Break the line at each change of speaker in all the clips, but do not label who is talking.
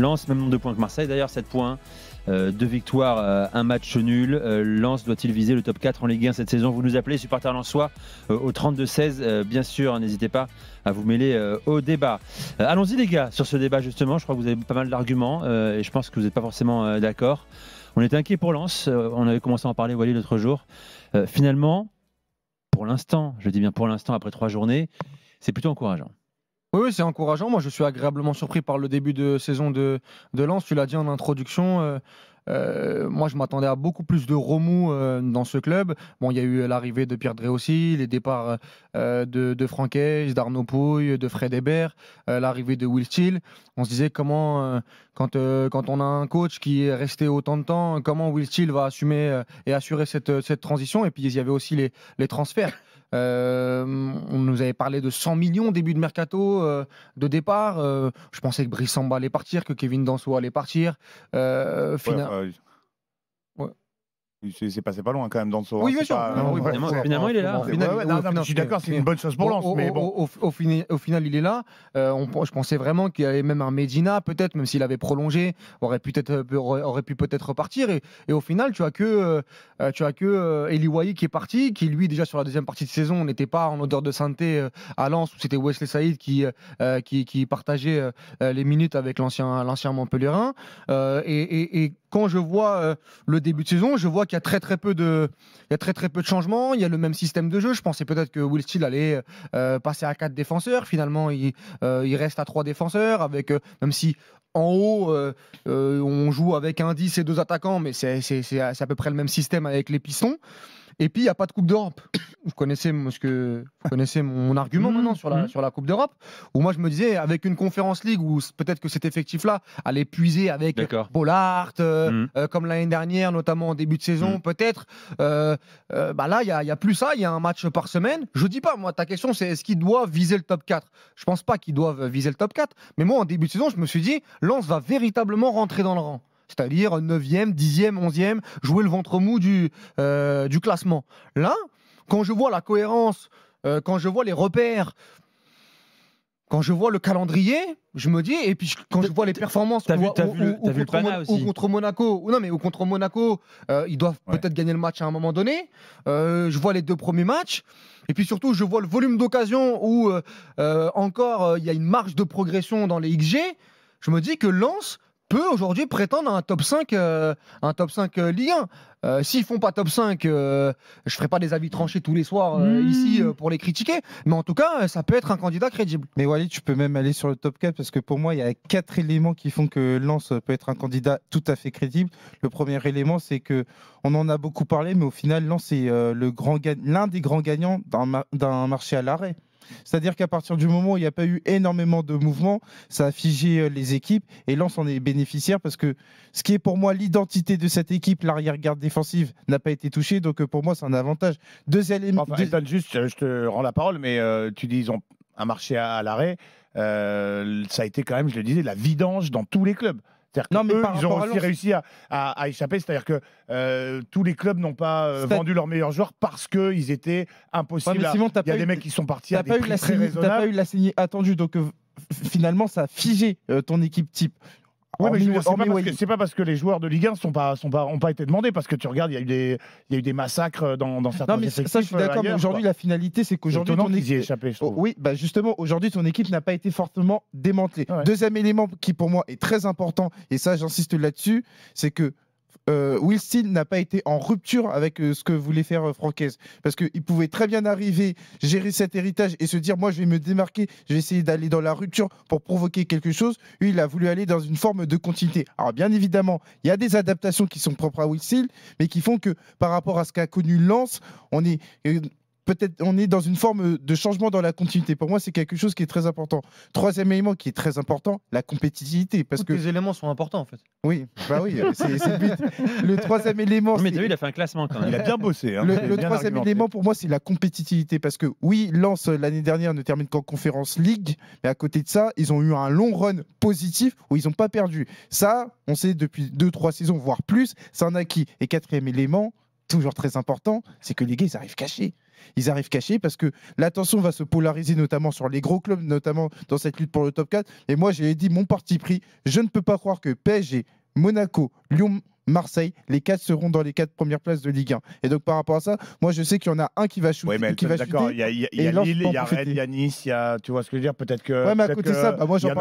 Lens, même nombre de points que Marseille d'ailleurs, 7 points. 2 victoires, un match nul. Lens doit-il viser le top 4 en Ligue 1 cette saison? Vous nous appelez, supporters lensois, au 32-16. Bien sûr, n'hésitez pas à vous mêler au débat. Allons-y les gars, sur ce débat justement. Je crois que vous avez pas mal d'arguments et je pense que vous n'êtes pas forcément d'accord. On était inquiet pour Lens. On avait commencé à en parler, Walid, l'autre jour. Finalement, pour l'instant, je dis bien pour l'instant, après 3 journées, c'est plutôt encourageant.
Oui, c'est encourageant. Moi, je suis agréablement surpris par le début de saison de Lens. Tu l'as dit en introduction. Moi, je m'attendais à beaucoup plus de remous dans ce club. Bon, il y a eu l'arrivée de Pierre Dréossi, les départs de Franquès, d'Arnaud Pouille, de Fred Hébert, l'arrivée de Will Steele. On se disait comment, quand on a un coach qui est resté autant de temps, comment Will Steele va assumer et assurer cette transition. Et puis, il y avait aussi les transferts. On nous avait parlé de 100 millions début de mercato de départ. Je pensais que Brice Samba allait partir, que Kevin Danso allait partir.
C'est passé pas loin quand même dans ce
Oui, bien sûr.
Finalement, il est là.
Je suis d'accord, c'est une bonne chose pour Lens. Mais bon.
Au final, il est là. Je pensais vraiment qu'il y avait même un Medina, peut-être, même s'il avait prolongé, aurait pu peut-être repartir. Et au final, tu as que Eli Wahi qui est parti, qui lui, déjà sur la deuxième partie de saison, n'était pas en odeur de sainteté à Lens, où c'était Wesley Saïd qui partageait les minutes avec l'ancien Montpellierin. Et quand je vois le début de saison, je vois qu'il y a très peu de changements. Il y a le même système de jeu. Je pensais peut-être que Will Steele allait passer à 4 défenseurs. Finalement, il reste à 3 défenseurs, avec même si en haut, on joue avec un 10 et 2 attaquants, mais c'est à peu près le même système avec les pistons. Et puis, il n'y a pas de Coupe d'Europe. Vous connaissez mon argument maintenant sur la Coupe d'Europe, où moi je me disais, avec une Conference League, où peut-être que cet effectif-là allait puiser avec Bollard, comme l'année dernière, notamment en début de saison, peut-être. Là, il n'y a plus ça, il y a un match par semaine. Je ne dis pas, moi, ta question, c'est est-ce qu'ils doivent viser le top 4 ? Je ne pense pas qu'ils doivent viser le top 4, mais moi, en début de saison, je me suis dit, Lens va véritablement rentrer dans le rang. C'est-à-dire 9e, 10e, 11e, jouer le ventre mou du classement. Là, quand je vois la cohérence, quand je vois les repères, quand je vois le calendrier, je me dis, et puis quand je vois les performances contre Monaco, ils doivent peut-être gagner le match à un moment donné. Je vois les 2 premiers matchs. Et puis surtout, je vois le volume d'occasion où encore il y a une marge de progression dans les XG. Je me dis que Lens peut aujourd'hui prétendre à un top 5 Ligue 1. S'ils font pas top 5, je ferai pas des avis tranchés tous les soirs ici pour les critiquer, mais en tout cas, ça peut être un candidat crédible.
Mais Walid, tu peux même aller sur le top 4 parce que pour moi, il y a 4 éléments qui font que Lens peut être un candidat tout à fait crédible. Le premier élément, c'est que on en a beaucoup parlé, mais au final, Lens est l'un des grands gagnants d'un marché à l'arrêt. C'est-à-dire qu'à partir du moment où il n'y a pas eu énormément de mouvements, ça a figé les équipes et Lens en est bénéficiaire parce que ce qui est pour moi l'identité de cette équipe, l'arrière-garde défensive, n'a pas été touché. Donc pour moi, c'est un avantage.
Je te rends la parole, mais tu dis ils ont un marché à l'arrêt. Ça a été quand même, je le disais, la vidange dans tous les clubs. Ils ont aussi réussi à échapper. C'est-à-dire que tous les clubs n'ont pas vendu leurs meilleurs joueurs parce qu'ils étaient impossibles.
Simon,
il y a des mecs qui sont partis à des prix très raisonnables.
Tu n'as pas eu la saignée attendue. Donc finalement, ça a figé ton équipe type.
Oui, mais c'est pas parce que les joueurs de Ligue 1 ont pas été demandés, parce que tu regardes, il y a eu des massacres dans certains effectifs.
Ça, je suis d'accord, mais aujourd'hui, la finalité, c'est qu'aujourd'hui, ton équipe.
Y échappé,
justement, aujourd'hui, ton équipe n'a pas été fortement démantelée. Ouais. Deuxième élément qui, pour moi, est très important, et ça, j'insiste là-dessus, c'est que Will Steele n'a pas été en rupture avec ce que voulait faire Franquès, parce qu'il pouvait très bien arriver, gérer cet héritage et se dire moi je vais me démarquer, je vais essayer d'aller dans la rupture pour provoquer quelque chose. Lui, il a voulu aller dans une forme de continuité. Alors bien évidemment, il y a des adaptations qui sont propres à Will Steele, mais qui font que par rapport à ce qu'a connu Lens, on est dans une forme de changement dans la continuité. Pour moi, c'est quelque chose qui est très important. Troisième élément qui est très important, la compétitivité. Parce que
les éléments sont importants, en fait.
Oui, c'est le but. Le troisième élément...
Mais t'as vu, il a fait un classement quand même.
Il a bien bossé.
Le troisième élément, pour moi, c'est la compétitivité. Parce que oui, Lens, l'année dernière, ne termine qu'en Conference League. Mais à côté de ça, ils ont eu un long run positif où ils n'ont pas perdu. Ça, on sait depuis 2-3 saisons, voire plus, c'est un acquis. Et quatrième élément, toujours très important, c'est que les gars, ils arrivent cachés. ils arrivent cachés parce que l'attention va se polariser notamment sur les gros clubs, notamment dans cette lutte pour le top 4. Et moi, j'ai dit mon parti pris. Je ne peux pas croire que PSG, Monaco, Lyon, Marseille, les 4 seront dans les 4 premières places de Ligue 1. Et donc par rapport à ça, moi je sais qu'il y en a un qui va shooter.
Oui, mais d'accord, il y a Lille, il y a Rennes, il y a Nice, tu vois ce que je veux dire, peut-être que.
Ouais, mais à côté de ça, moi j'en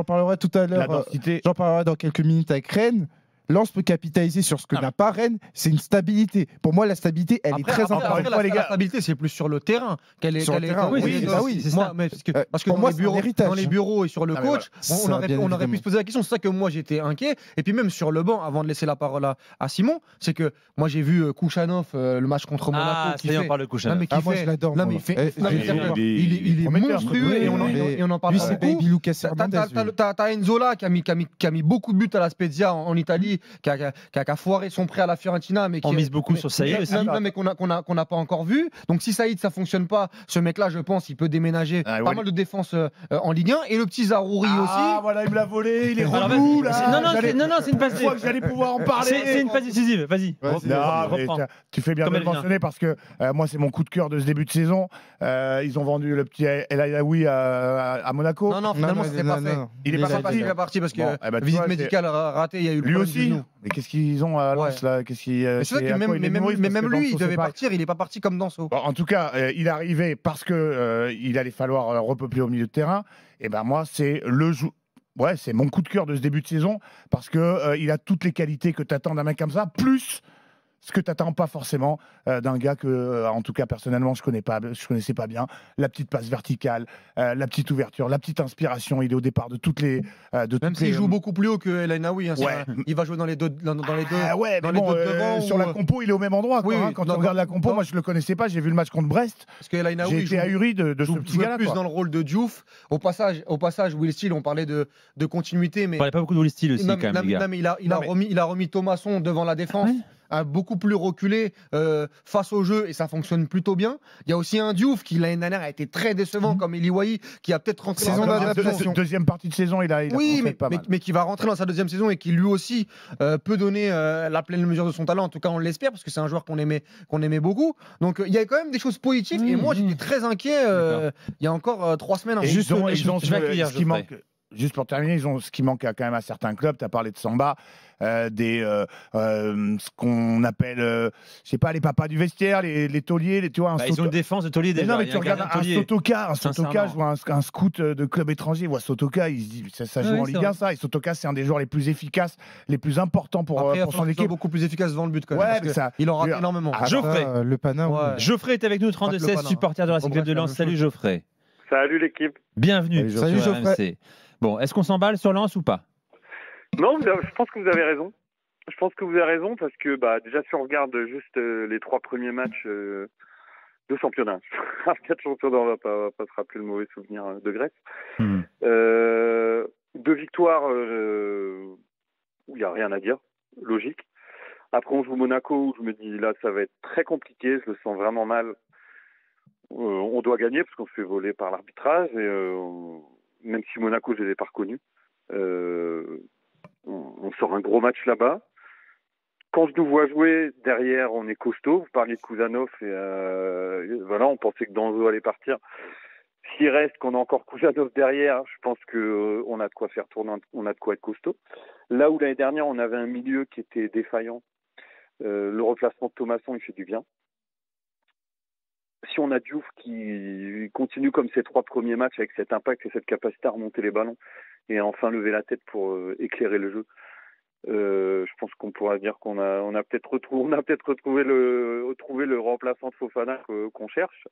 parlerai tout à l'heure. J'en parlerai dans quelques minutes avec Rennes. Lens peut capitaliser sur ce que n'a pas Rennes, c'est une stabilité. Pour moi, la stabilité, elle est très importante.
La stabilité, c'est plus sur le terrain.
Sur le terrain, oui, c'est ça.
Parce que dans les bureaux et sur le coach, on aurait pu se poser la question. C'est ça que moi, j'étais inquiet. Et puis même sur le banc, avant de laisser la parole à Simon, c'est que moi, j'ai vu Kouchanov, le match contre Monaco.
Ah, ça y est, on parle de Kouchanov.
Moi, je l'adore.
Il est monstrueux et on en parle
beaucoup. Lui, c'est Baby Lucas Hernandez.
T'as Enzola qui a mis beaucoup de buts à la Spezia en Italie. Qui a foiré son prêt à la Fiorentina, mais
on mise beaucoup sur Saïd aussi,
mais qu'on n'a pas encore vu. Donc si Saïd ça fonctionne pas, ce mec-là, je pense, il peut déménager pas mal de défense en Ligue 1. Et le petit Zarouri aussi.
Ah voilà, il me l'a volé, il est relou là.
Non, c'est une passe.
Je crois que j'allais pouvoir en parler.
C'est une passe décisive. Vas-y.
Tu fais bien de le mentionner parce que moi c'est mon coup de cœur de ce début de saison. Ils ont vendu le petit El Aïaoui à Monaco.
Non, finalement c'était pas fait. Il est pas parti parce que visite médicale ratée, il y a eu le problème.
Mais qu'est-ce qu'ils ont à Lens là?
Mais même lui, il devait partir, il n'est pas parti comme Danso.
En tout cas, il est arrivé parce que il allait falloir repeupler au milieu de terrain. Et ben moi, c'est c'est mon coup de cœur de ce début de saison parce que il a toutes les qualités que tu attends d'un mec comme ça, plus ce que tu n'attends pas forcément d'un gars que, en tout cas, personnellement, je connaissais pas bien. La petite passe verticale, la petite ouverture, la petite inspiration. Il est au départ de toutes les.
Même s'il joue beaucoup plus haut que El Aïnaoui. Il va jouer dans les deux.
Sur la compo, il est au même endroit. Quand on regarde la compo, moi, je ne le connaissais pas. J'ai vu le match contre Brest.
Parce que El Aïnaoui,
j'ai été ahuri de ce petit gars-là.
Plus dans le rôle de Diouf. Au passage, Will Steele, on parlait de continuité. Mais
on parlait pas beaucoup de Will Steele aussi, quand même, les gars.
Mais il a remis Thomasson devant la défense. Beaucoup plus reculé face au jeu et ça fonctionne plutôt bien. Il y a aussi un Diouf qui l'année dernière a été très décevant comme Eli Wahi qui a peut-être rentré
dans sa deuxième partie de saison.
Mais qui va rentrer dans sa deuxième saison et qui lui aussi peut donner la pleine mesure de son talent. En tout cas, on l'espère parce que c'est un joueur qu'on aimait beaucoup. Donc il y a quand même des choses positives et moi j'étais très inquiet il y a encore 3 semaines.
Juste pour terminer, ils ont ce qui manque quand même à certains clubs. Tu as parlé de Samba, ce qu'on appelle, je sais pas, les papas du vestiaire, les tauliers, tu vois.
Ils ont une défense de taulier déjà.
Non, mais tu regardes un Sotoka, je vois un scout de club étranger, voit Sotoka, il se dit, ça joue en Ligue 1, ça. Et Sotoka, c'est un des joueurs les plus efficaces, les plus importants pour son équipe.
Beaucoup plus efficace devant le but quand même. Il en rate énormément.
Geoffrey,
le Pana.
Geoffrey est avec nous, 32-16, supporter de Racing Club de Lens. Salut Geoffrey.
Salut l'équipe.
Bienvenue. Salut Geoffrey. Bon, est-ce qu'on s'emballe sur Lens ou pas?
Non, je pense que vous avez raison. Je pense que vous avez raison parce que déjà si on regarde juste les 3 premiers matchs de championnat, 4 championnats, on va pas se rappeler le mauvais souvenir de Grèce. 2 victoires où il n'y a rien à dire, logique. Après on joue Monaco où je me dis là ça va être très compliqué, je le sens vraiment mal. On doit gagner parce qu'on se fait voler par l'arbitrage et même si Monaco je ne les ai pas reconnus. On sort un gros match là-bas. Quand je nous vois jouer, derrière, on est costaud. Vous parliez de Kuzanov et voilà, on pensait que Danzo allait partir. S'il reste, qu'on a encore Kuzanov derrière, je pense qu'on a de quoi faire tourner, on a de quoi être costaud. Là où l'année dernière, on avait un milieu qui était défaillant, le remplacement de Thomasson, il fait du bien. Si on a Diouf qui continue comme ses 3 premiers matchs avec cet impact et cette capacité à remonter les ballons et à enfin lever la tête pour éclairer le jeu, je pense qu'on pourra dire qu'on a peut-être retrouvé le remplaçant de Fofana qu'on cherche.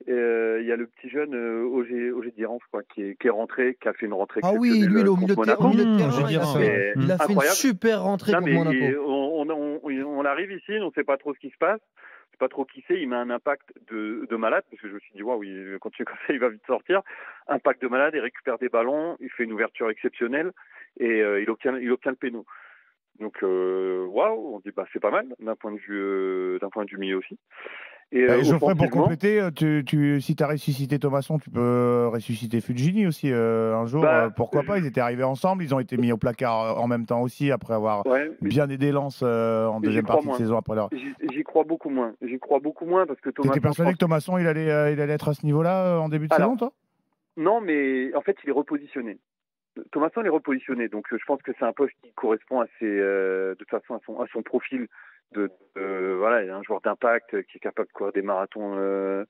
Il y a le petit jeune Ogé Diran, je crois, qui est rentré, qui a fait une rentrée.
Ah oui, lui, il est au milieu de terrain. Il a fait une super rentrée contre Monaco.
On arrive ici, on ne sait pas trop ce qui se passe. Pas trop qui sait, il met un impact de malade, parce que je me suis dit, waouh, quand tu es comme ça, il va vite sortir. Impact de malade, il récupère des ballons, il fait une ouverture exceptionnelle, et il obtient le péno. Donc, waouh, on dit, c'est pas mal, d'un point de vue milieu aussi.
Et Geoffrey, pour compléter, si tu as ressuscité Thomasson, tu peux ressusciter Fulgini aussi un jour. Pourquoi pas? Ils étaient arrivés ensemble, ils ont été mis au placard en même temps aussi, après avoir bien aidé Lens en deuxième partie de saison après leur.
J'y crois beaucoup moins. J'y crois beaucoup moins parce que Thomasson.
T'étais persuadé que Thomasson il allait être à ce niveau-là en début de saison, toi?
Non, mais en fait, il est repositionné. Thomasson est repositionné, donc je pense que c'est un poste qui correspond de toute façon à son profil. Voilà, il y a un joueur d'impact qui est capable de courir des marathons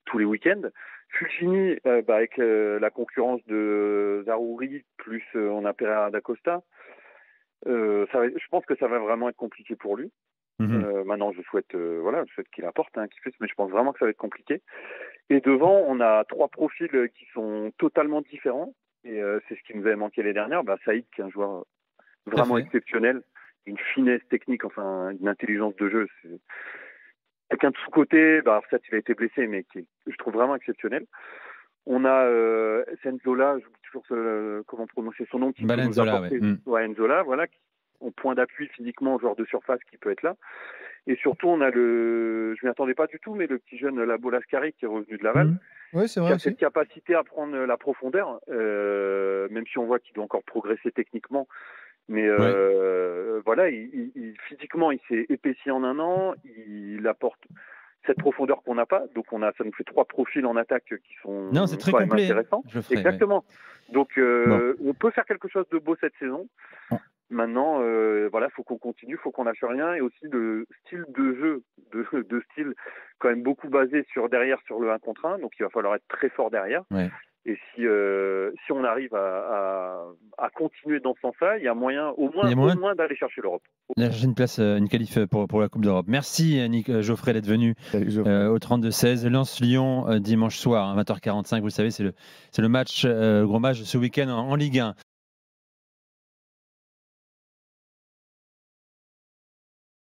tous les week-ends. Fulgini, avec la concurrence de Zaroury, plus on a Pereira da Costa, je pense que ça va vraiment être compliqué pour lui. Maintenant, je souhaite qu'il apporte, mais je pense vraiment que ça va être compliqué. Et devant, on a 3 profils qui sont totalement différents. Et c'est ce qui nous avait manqué les dernières. Saïd, qui est un joueur vraiment exceptionnel, une finesse technique, enfin une intelligence de jeu. C'est quelqu'un de sous-côté. Certes, il a été blessé, mais qui je trouve vraiment exceptionnel. On a Senzola, je dis toujours comment prononcer son nom.
Nzola,
Nzola, voilà, au point d'appui physiquement, joueur de surface qui peut être là. Et surtout, on a je m'y attendais pas du tout, mais le petit jeune Labo Lascari qui est revenu de Laval.
Oui, c'est vrai.
Qui a cette capacité à prendre la profondeur, même si on voit qu'il doit encore progresser techniquement. Mais voilà, physiquement, il s'est épaissi en un an. Il apporte cette profondeur qu'on n'a pas. Donc ça nous fait 3 profils en attaque qui sont
c'est très complet,
intéressants. Exactement. Donc on peut faire quelque chose de beau cette saison. Maintenant, faut qu'on continue, faut qu'on lâche rien, et aussi le style de jeu, de style quand même beaucoup basé sur le 1 contre 1, donc il va falloir être très fort derrière. Et si on arrive à continuer dans ce sens-là, il y a moyen, au moins d'aller chercher l'Europe.
J'ai une qualif pour la Coupe d'Europe. Merci Geoffrey d'être venu au 32-16. Lens-Lyon dimanche soir, 20h45. Vous le savez, c'est le match, gros match ce week-end en Ligue 1.